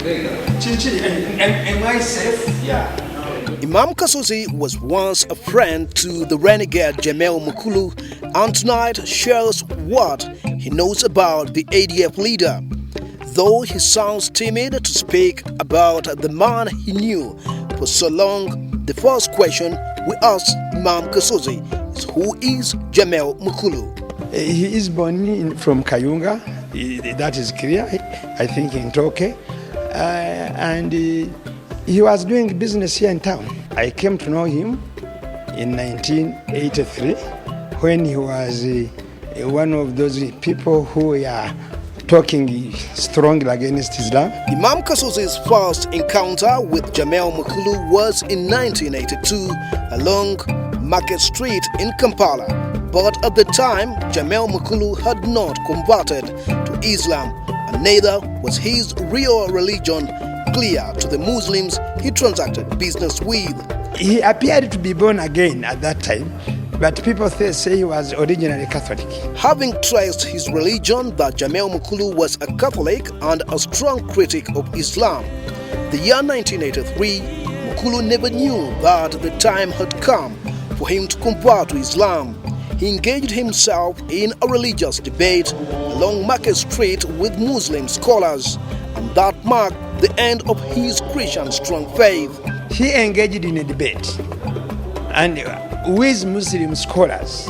Am I safe? Yeah. Imam Kasusi was once a friend to the renegade Jamel Mukulu, and tonight shares what he knows about the ADF leader. Though he sounds timid to speak about the man he knew for so long, the first question we asked Imam Kasusi is, who is Jamel Mukulu? He is born from Kayunga, that is clear, I think in Toke, and he was doing business here in town. I came to know him in 1983 when he was one of those people who were talking strongly against Islam. Imam Kasusi's first encounter with Jamel Mukulu was in 1982 along Market Street in Kampala. But at the time, Jamel Mukulu had not converted to Islam, and neither was his real religion clear to the Muslims he transacted business with. He appeared to be born again at that time, but people say he was originally Catholic. Having traced his religion that Jamel Mukulu was a Catholic and a strong critic of Islam, the year 1983, Mukulu never knew that the time had come for him to convert to Islam. He engaged himself in a religious debate along Market Street with Muslim scholars, and that marked the end of his Christian strong faith. He engaged in a debate and with Muslim scholars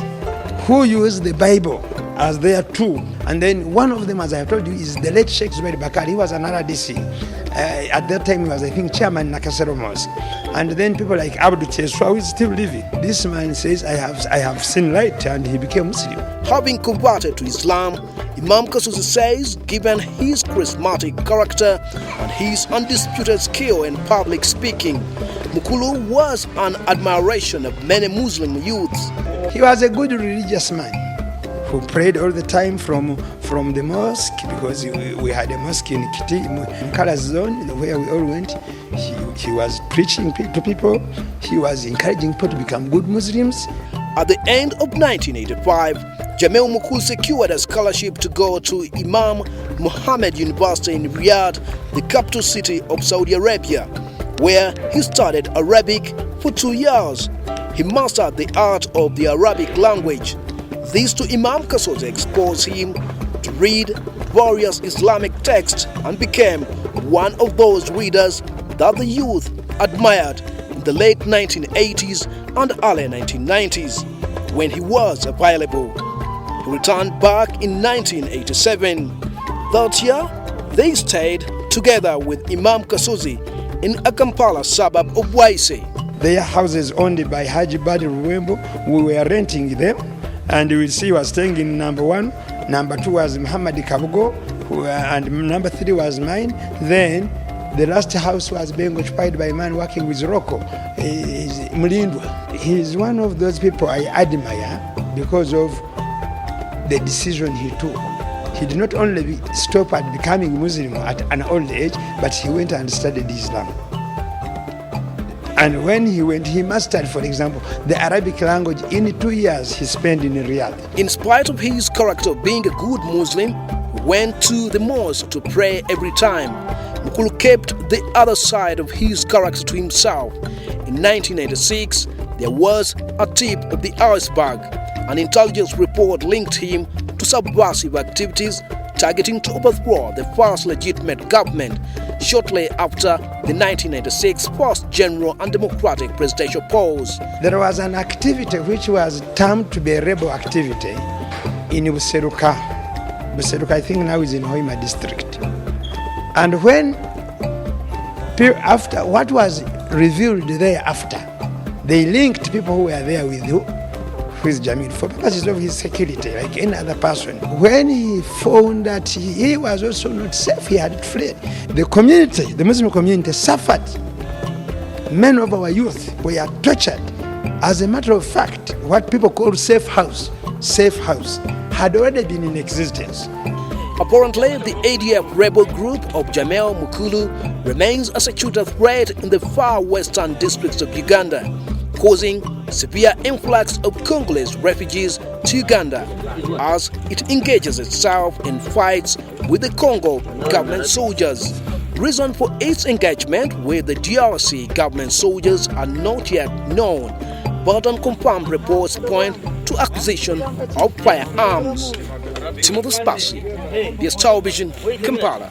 who use the Bible as their tool. And then one of them, as I have told you, is the late Sheikh Zubair Bakari. He was an RDC. At that time, he was, I think, chairman in Nakasero Mosque. And then people like Abdul Cheswa, who is still living. This man says, I have seen light, and he became Muslim. Having converted to Islam, Imam Kasusi says, given his charismatic character and his undisputed skill in public speaking, Mukulu was an admiration of many Muslim youths. He was a good religious man who prayed all the time from the mosque, because we had a mosque in Kiti, in Kala zone, where we all went. He was preaching to people. He was encouraging people to become good Muslims. At the end of 1985, Jamel Mukulu secured a scholarship to go to Imam Mohammed University in Riyadh, the capital city of Saudi Arabia, where he studied Arabic for 2 years. He mastered the art of the Arabic language. This to Imam Kasusi exposed him to read various Islamic texts and became one of those readers that the youth admired in the late 1980s and early 1990s. When he was available, he returned back in 1987. That year, they stayed together with Imam Kasusi in a Kampala suburb of Waise. Their houses owned by Haji Badi Ruwembo, we were renting them, and you will see he was staying in number 1, number 2 was Muhammad Kabugo, and number 3 was mine. Then the last house was being occupied by a man working with Rocco, Mulindwa. He is one of those people I admire because of the decision he took. He did not only stop at becoming Muslim at an old age, but he went and studied Islam. And when he went, he mastered, for example, the Arabic language in 2 years he spent in Riyadh. In spite of his character of being a good Muslim, he went to the mosque to pray every time. Mukulu kept the other side of his character to himself. In 1986, there was a tip of the iceberg. An intelligence report linked him to subversive activities targeting to overthrow the first legitimate government shortly after the 1996 first general and democratic presidential polls. There was an activity which was termed to be a rebel activity in Buseruka. Buseruka, I think now is in Hoima district. And when, after what was revealed thereafter, they linked people who were there with Jamil for purposes of his security, like any other person. When he found that he was also not safe, he had fled. The community, the Muslim community, suffered. Many of our youth were tortured. As a matter of fact, what people call safe house, had already been in existence. Apparently, the ADF rebel group of Jamel Mukulu remains a security threat in the far western districts of Uganda, causing severe influx of Congolese refugees to Uganda as it engages itself in fights with the Congo government soldiers. reason for its engagement with the DRC government soldiers are not yet known, but unconfirmed reports point to acquisition of firearms. Timothy Spassi, the Star Vision, Kampala.